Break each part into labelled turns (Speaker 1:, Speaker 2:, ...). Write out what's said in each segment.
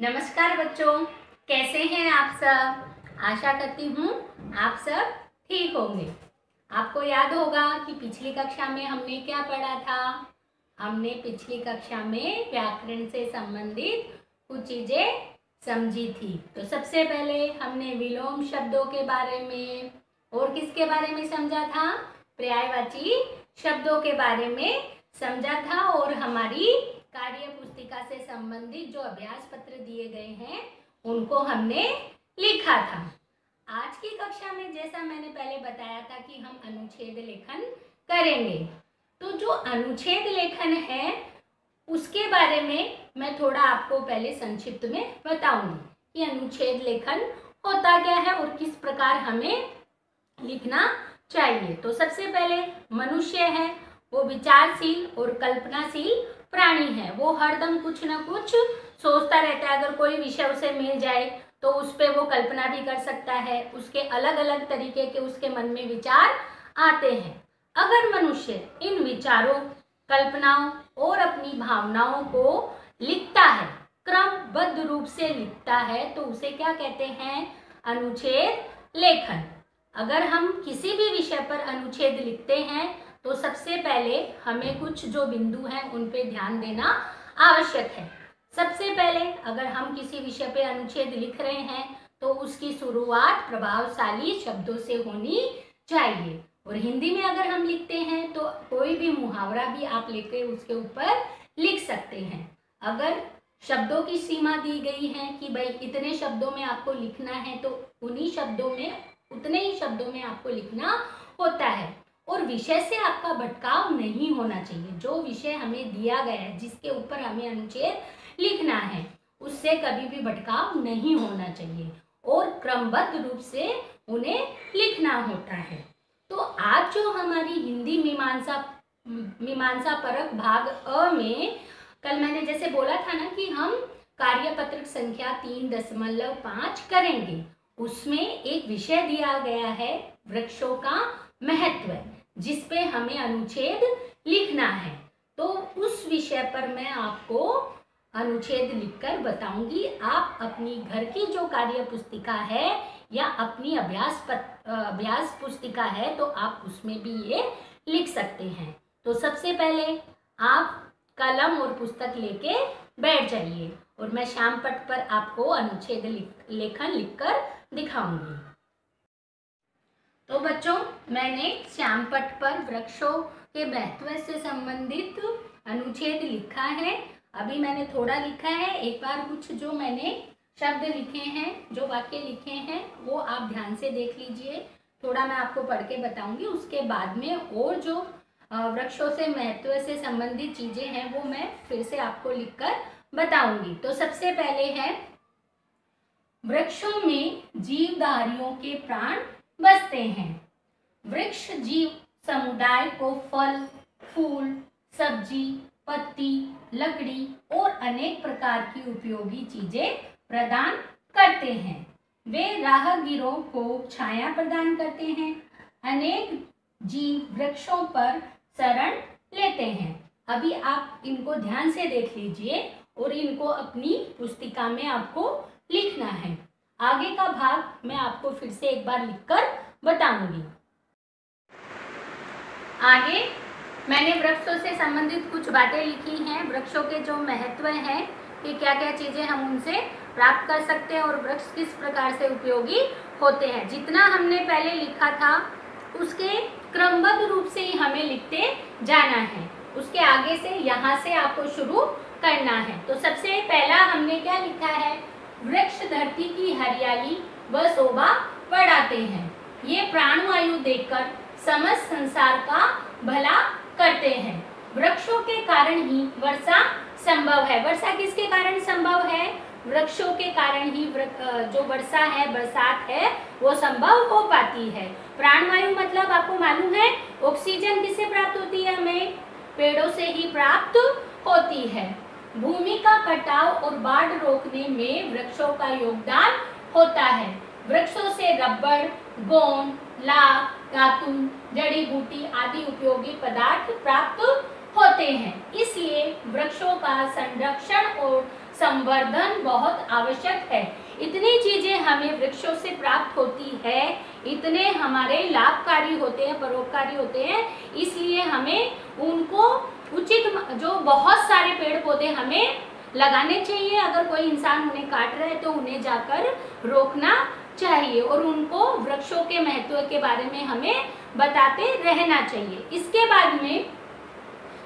Speaker 1: नमस्कार बच्चों, कैसे हैं आप सब। आशा करती हूँ आप सब ठीक होंगे। आपको याद होगा कि पिछली कक्षा में हमने क्या पढ़ा था। हमने पिछली कक्षा में व्याकरण से संबंधित कुछ चीजें समझी थी। तो सबसे पहले हमने विलोम शब्दों के बारे में और किसके बारे में समझा था, पर्यायवाची शब्दों के बारे में समझा था। और हमारी कार्य पुस्तिका से संबंधित जो अभ्यास पत्र दिए गए हैं उनको हमने लिखा था। आज की कक्षा में जैसा मैंने पहले बताया था कि हम अनुच्छेद लेखन करेंगे। तो जो अनुच्छेद लेखन है उसके बारे में मैं थोड़ा आपको पहले संक्षिप्त में बताऊंगी कि अनुच्छेद लेखन होता क्या है और किस प्रकार हमें लिखना चाहिए। तो सबसे पहले मनुष्य है वो विचारशील और कल्पनाशील प्राणी है। वो हरदम कुछ ना कुछ सोचता रहता है। अगर कोई विषय उसे मिल जाए तो उस पर वो कल्पना भी कर सकता है। उसके अलग अलग तरीके के उसके मन में विचार आते हैं। अगर मनुष्य इन विचारों, कल्पनाओं और अपनी भावनाओं को लिखता है, क्रमबद्ध रूप से लिखता है, तो उसे क्या कहते हैं, अनुच्छेद लेखन। अगर हम किसी भी विषय पर अनुच्छेद लिखते हैं तो सबसे पहले हमें कुछ जो बिंदु हैं उन पे ध्यान देना आवश्यक है। सबसे पहले अगर हम किसी विषय पे अनुच्छेद लिख रहे हैं तो उसकी शुरुआत प्रभावशाली शब्दों से होनी चाहिए। और हिंदी में अगर हम लिखते हैं तो कोई भी मुहावरा भी आप लेके उसके ऊपर लिख सकते हैं। अगर शब्दों की सीमा दी गई है कि भाई इतने शब्दों में आपको लिखना है तो उन्हीं शब्दों में, उतने ही शब्दों में आपको लिखना होता है। और विषय से आपका भटकाव नहीं होना चाहिए। जो विषय हमें दिया गया है, जिसके ऊपर हमें अनुच्छेद लिखना है, उससे कभी भी भटकाव नहीं होना चाहिए और क्रमबद्ध रूप से उन्हें लिखना होता है। तो आज जो हमारी हिंदी मीमांसा परक भाग अ में कल मैंने जैसे बोला था ना कि हम कार्यपत्रक संख्या 3.5 करेंगे। उसमें एक विषय दिया गया है वृक्षों का महत्व, जिस पे हमें अनुच्छेद लिखना है। तो उस विषय पर मैं आपको अनुच्छेद लिखकर बताऊंगी। आप अपनी घर की जो कार्य पुस्तिका है या अपनी अभ्यास पुस्तिका है तो आप उसमें भी ये लिख सकते हैं। तो सबसे पहले आप कलम और पुस्तक लेके बैठ जाइए और मैं श्याम पट्ट पर आपको अनुच्छेद लेखन लिखकर दिखाऊंगी। तो बच्चों, मैंने श्याम पट्ट पर वृक्षों के महत्व से संबंधित अनुच्छेद लिखा है। अभी मैंने थोड़ा लिखा है। एक बार कुछ जो मैंने शब्द लिखे हैं, जो वाक्य लिखे हैं, वो आप ध्यान से देख लीजिए। थोड़ा मैं आपको पढ़ के बताऊंगी। उसके बाद में और जो वृक्षों से महत्व से संबंधित चीजें हैं वो मैं फिर से आपको लिखकर बताऊंगी। तो सबसे पहले है, वृक्षों में जीवधारियों के प्राण बसते हैं। वृक्ष जीव समुदाय को फल, फूल, सब्जी, पत्ती, लकड़ी और अनेक प्रकार की उपयोगी चीजें प्रदान करते हैं। वे राहगीरों को छाया प्रदान करते हैं। अनेक जीव वृक्षों पर शरण लेते हैं। अभी आप इनको ध्यान से देख लीजिए और इनको अपनी पुस्तिका में आपको लिखना है। आगे का भाग मैं आपको फिर से एक बार लिखकर बताऊंगी। आगे मैंने वृक्षों से संबंधित कुछ बातें लिखी हैं। वृक्षों के जो महत्व हैं कि क्या क्या चीजें हम उनसे प्राप्त कर सकते हैं और वृक्ष किस प्रकार से उपयोगी होते हैं। जितना हमने पहले लिखा था उसके क्रमबद्ध रूप से ही हमें लिखते जाना है। उसके आगे से यहाँ से आपको शुरू करना है। तो सबसे पहला हमने क्या लिखा है, वृक्ष धरती की हरियाली व शोभा बढ़ाते हैं। ये प्राणवायु देकर समस्त संसार का भला करते हैं। वृक्षों के कारण ही वर्षा संभव है। वर्षा किसके कारण संभव है, वृक्षों के कारण ही जो वर्षा है, बरसात है, वो संभव हो पाती है। प्राणवायु मतलब आपको मालूम है ऑक्सीजन किससे प्राप्त होती है, हमें पेड़ों से ही प्राप्त होती है। भूमि का कटाव और बाढ़ रोकने में वृक्षों का योगदान होता है। वृक्षों से रबड़, गोंद, लाख, धातु, जड़ी बूटी आदि उपयोगी पदार्थ प्राप्त होते हैं। इसलिए वृक्षों का संरक्षण और संवर्धन बहुत आवश्यक है। इतनी चीजें हमें वृक्षों से प्राप्त होती है, इतने हमारे लाभकारी होते हैं, परोपकारी होते हैं, इसलिए हमें उनको उचित, जो बहुत सारे पेड़ पौधे हमें लगाने चाहिए। अगर कोई इंसान उन्हें काट रहा है तो उन्हें जाकर रोकना चाहिए और उनको वृक्षों के महत्व के बारे में हमें बताते रहना चाहिए। इसके बाद में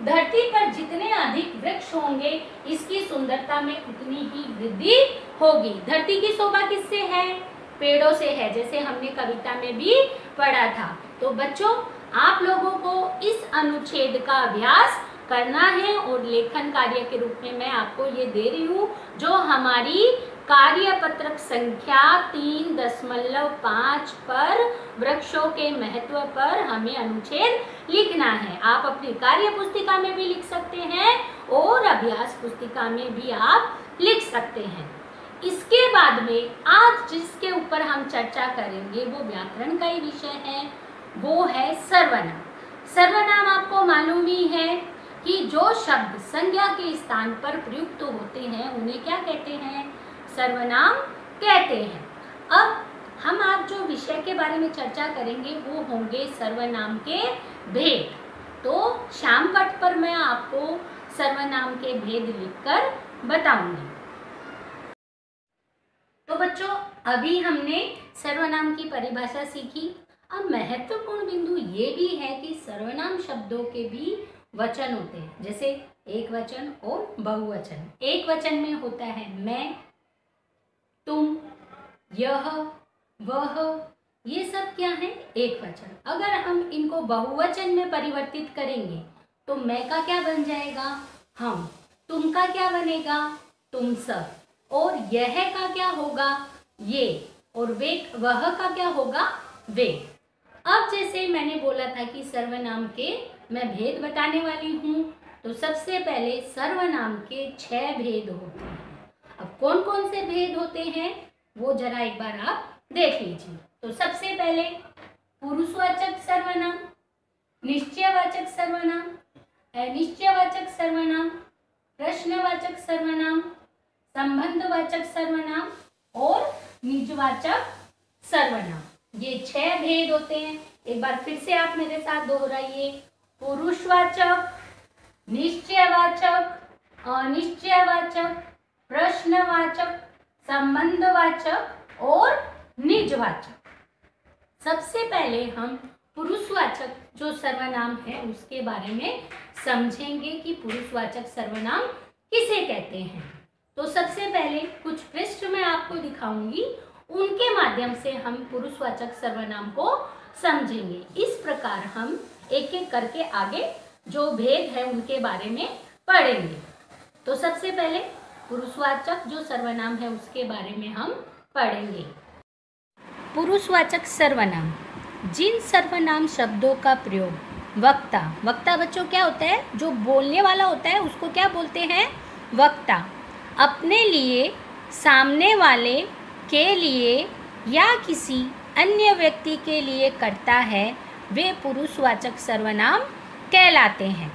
Speaker 1: धरती पर जितने अधिक वृक्ष होंगे इसकी सुंदरता में उतनी ही वृद्धि होगी। धरती की शोभा किससे है? पेड़ों से है, जैसे हमने कविता में भी पढ़ा था। तो बच्चों, आप लोगों को इस अनुच्छेद का अभ्यास करना है और लेखन कार्य के रूप में मैं आपको ये दे रही हूँ, जो हमारी कार्यपत्रक संख्या 3.5 पर वृक्षों के महत्व पर हमें अनुच्छेद लिखना है। आप अपनी कार्य पुस्तिका में भी लिख सकते हैं और अभ्यास पुस्तिका में भी आप लिख सकते हैं। इसके बाद में आज जिसके ऊपर हम चर्चा करेंगे वो व्याकरण का ही विषय है, वो है सर्वनाम। सर्वनाम आपको मालूम ही है कि जो शब्द संज्ञा के स्थान पर प्रयुक्त होते हैं उन्हें क्या कहते हैं? सर्वनाम कहते हैं। अब हम आज जो विषय के बारे में चर्चा करेंगे वो होंगे सर्वनाम के भेद। तो शाम पट पर मैं आपको सर्वनाम के भेद लिखकर बताऊंगी। तो बच्चों, अभी हमने सर्वनाम की परिभाषा सीखी। अब महत्वपूर्ण बिंदु ये भी है कि सर्वनाम शब्दों के भी वचन होते हैं, जैसे एक वचन और बहुवचन। एक वचन में होता है मैं, तुम, यह, वह, ये सब क्या है? एक वचन। अगर हम इनको बहुवचन में परिवर्तित करेंगे तो मैं का क्या बन जाएगा? हम। तुम का क्या बनेगा? तुम सब। और यह का क्या होगा? ये। और वे, वह का क्या होगा? वे। अब जैसे मैंने बोला था कि सर्वनाम के मैं भेद बताने वाली हूँ, तो सबसे पहले सर्वनाम के 6 भेद होते हैं। अब कौन कौन से भेद होते हैं वो जरा एक बार आप देख लीजिए। तो सबसे पहले पुरुषवाचक सर्वनाम, निश्चयवाचक सर्वनाम, अनिश्चयवाचक सर्वनाम, प्रश्नवाचक सर्वनाम, संबंधवाचक सर्वनाम और निजवाचक सर्वनाम। ये 6 भेद होते हैं। एक बार फिर से आप मेरे साथ दोहराइए। पुरुषवाचक, निश्चयवाचक, अनिश्चयवाचक, प्रश्नवाचक, संबंधवाचक और निजवाचक। सबसे पहले हम पुरुषवाचक जो सर्वनाम है उसके बारे में समझेंगे कि पुरुषवाचक सर्वनाम किसे कहते हैं। तो सबसे पहले कुछ पृष्ठ मैं आपको दिखाऊंगी, उनके माध्यम से हम पुरुषवाचक सर्वनाम को समझेंगे। इस प्रकार हम एक एक करके आगे जो भेद है उनके बारे में पढ़ेंगे। तो सबसे पहले पुरुषवाचक जो सर्वनाम है उसके बारे में हम पढ़ेंगे। पुरुषवाचक सर्वनाम, जिन सर्वनाम शब्दों का प्रयोग वक्ता, वक्ता बच्चों क्या होता है? जो बोलने वाला होता है उसको क्या बोलते हैं? वक्ता। अपने लिए, सामने वाले के लिए या किसी अन्य व्यक्ति के लिए करता है, वे पुरुषवाचक सर्वनाम कहलाते हैं।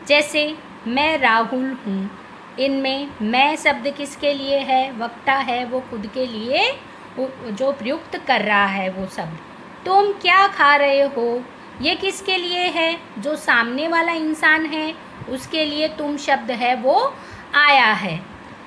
Speaker 1: जैसे मैं राहुल हूँ, इनमें मैं शब्द किसके लिए है? वक्ता है, वो खुद के लिए जो प्रयुक्त कर रहा है वो शब्द। तुम क्या खा रहे हो, ये किसके लिए है? जो सामने वाला इंसान है उसके लिए तुम शब्द है वो आया है।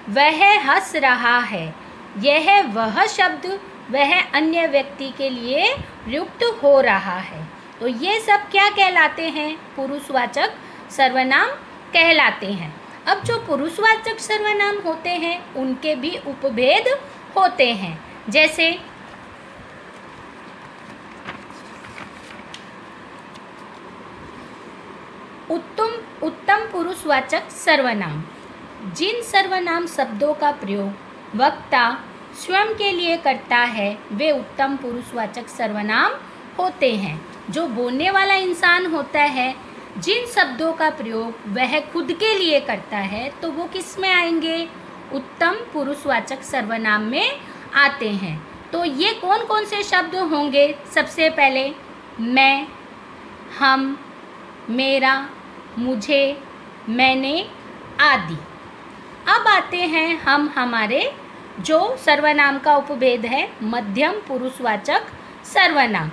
Speaker 1: वह हंस रहा है, यह वह शब्द वह अन्य व्यक्ति के लिए प्रयुक्त हो रहा है। तो ये सब क्या कहलाते हैं? पुरुषवाचक सर्वनाम कहलाते हैं। अब जो पुरुषवाचक सर्वनाम होते हैं उनके भी उपभेद होते हैं। जैसे उत्तम पुरुषवाचक सर्वनाम, जिन सर्वनाम शब्दों का प्रयोग वक्ता स्वयं के लिए करता है वे उत्तम पुरुषवाचक सर्वनाम होते हैं। जो बोलने वाला इंसान होता है, जिन शब्दों का प्रयोग वह खुद के लिए करता है तो वो किस में आएंगे? उत्तम पुरुषवाचक सर्वनाम में आते हैं। तो ये कौन कौन से शब्द होंगे? सबसे पहले मैं, हम, मेरा, मुझे, मैंने आदि। अब आते हैं हम हमारे जो सर्वनाम का उपभेद है मध्यम पुरुषवाचक सर्वनाम।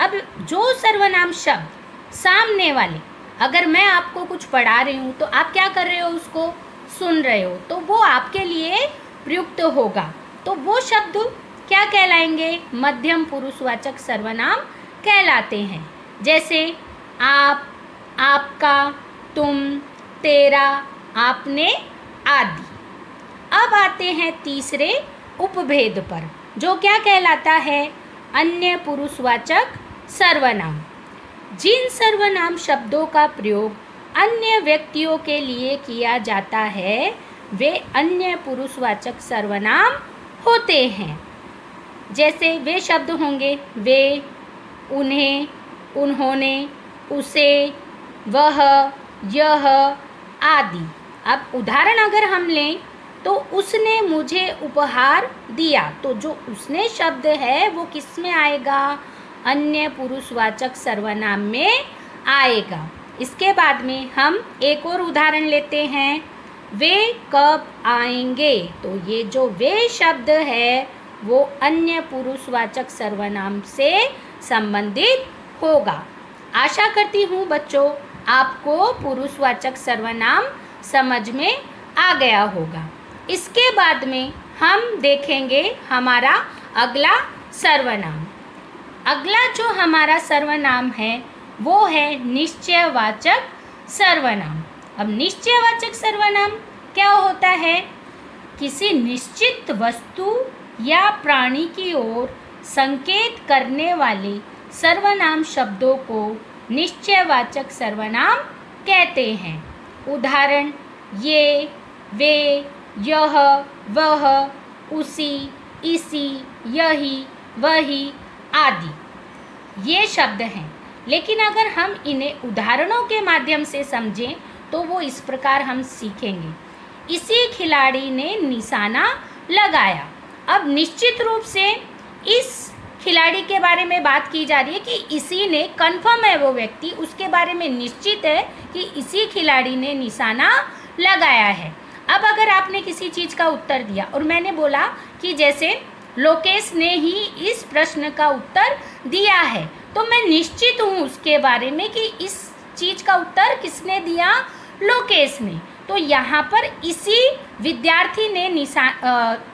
Speaker 1: अब जो सर्वनाम शब्द सामने वाले, अगर मैं आपको कुछ पढ़ा रही हूँ तो आप क्या कर रहे हो, उसको सुन रहे हो, तो वो आपके लिए प्रयुक्त होगा, तो वो शब्द क्या कहलाएंगे, मध्यम पुरुषवाचक सर्वनाम कहलाते हैं। जैसे आप, आपका, तुम, तेरा, आपने आदि। अब आते हैं तीसरे उपभेद पर, जो क्या कहलाता है, अन्य पुरुषवाचक सर्वनाम। जिन सर्वनाम शब्दों का प्रयोग अन्य व्यक्तियों के लिए किया जाता है वे अन्य पुरुषवाचक सर्वनाम होते हैं। जैसे वे शब्द होंगे वे, उन्हें, उन्होंने, उसे, वह, यह आदि। अब उदाहरण अगर हम लें तो उसने मुझे उपहार दिया, तो जो उसने शब्द है वो किस में आएगा, अन्य पुरुषवाचक सर्वनाम में आएगा। इसके बाद में हम एक और उदाहरण लेते हैं, वे कब आएंगे, तो ये जो वे शब्द है वो अन्य पुरुषवाचक सर्वनाम से संबंधित होगा। आशा करती हूँ बच्चों आपको पुरुषवाचक सर्वनाम समझ में आ गया होगा। इसके बाद में हम देखेंगे हमारा अगला सर्वनाम। अगला जो हमारा सर्वनाम है वो है निश्चयवाचक सर्वनाम। अब निश्चयवाचक सर्वनाम क्या होता है, किसी निश्चित वस्तु या प्राणी की ओर संकेत करने वाले सर्वनाम शब्दों को निश्चयवाचक सर्वनाम कहते हैं। उदाहरण ये, वे, यह, वह, उसी, इसी, यही, वही आदि ये शब्द हैं। लेकिन अगर हम इन्हें उदाहरणों के माध्यम से समझें तो वो इस प्रकार हम सीखेंगे, इसी खिलाड़ी ने निशाना लगाया। अब निश्चित रूप से इस खिलाड़ी के बारे में बात की जा रही है कि इसी ने, कन्फर्म है वो व्यक्ति, उसके बारे में निश्चित है कि इसी खिलाड़ी ने निशाना लगाया है। अब अगर आपने किसी चीज़ का उत्तर दिया और मैंने बोला कि जैसे लोकेश ने ही इस प्रश्न का उत्तर दिया है, तो मैं निश्चित हूँ उसके बारे में कि इस चीज़ का उत्तर किसने दिया, लोकेश ने। तो यहाँ पर इसी विद्यार्थी ने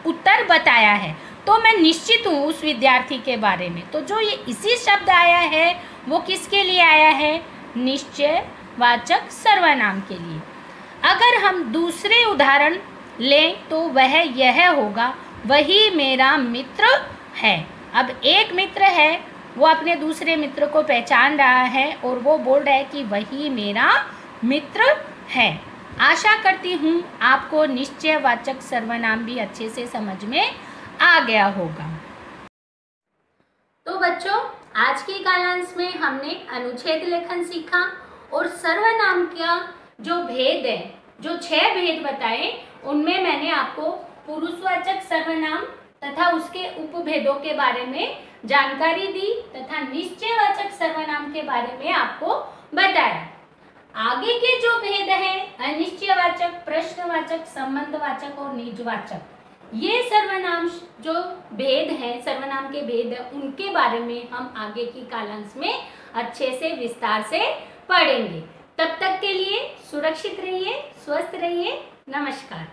Speaker 1: उत्तर बताया है, तो मैं निश्चित हूँ उस विद्यार्थी के बारे में। तो जो ये इसी शब्द आया है वो किसके लिए आया है, निश्चयवाचक सर्वनाम के लिए। अगर हम दूसरे उदाहरण लें तो वह यह होगा, वही मेरा मित्र है। अब एक मित्र है, वो अपने दूसरे मित्र को पहचान रहा है और वो बोल रहा है कि वही मेरा मित्र है। आशा करती हूँ आपको निश्चयवाचक सर्वनाम भी अच्छे से समझ में आ गया होगा। तो बच्चों आज के कालांश में हमने अनुच्छेद लेखन सीखा और सर्वनाम का जो भेद है, जो 6 भेद बताए, उनमें मैंने आपको पुरुषवाचक सर्वनाम तथा उसके उपभेदों के बारे में जानकारी दी तथा निश्चयवाचक सर्वनाम के बारे में आपको बताया। आगे के जो भेद हैं, अनिश्चयवाचक, प्रश्नवाचक, संबंधवाचक और निजवाचक, ये सर्वनाम जो भेद हैं, सर्वनाम के भेद हैं, उनके बारे में हम आगे की कालांश में अच्छे से विस्तार से पढ़ेंगे। तब तक के लिए सुरक्षित रहिए, स्वस्थ रहिए। नमस्कार।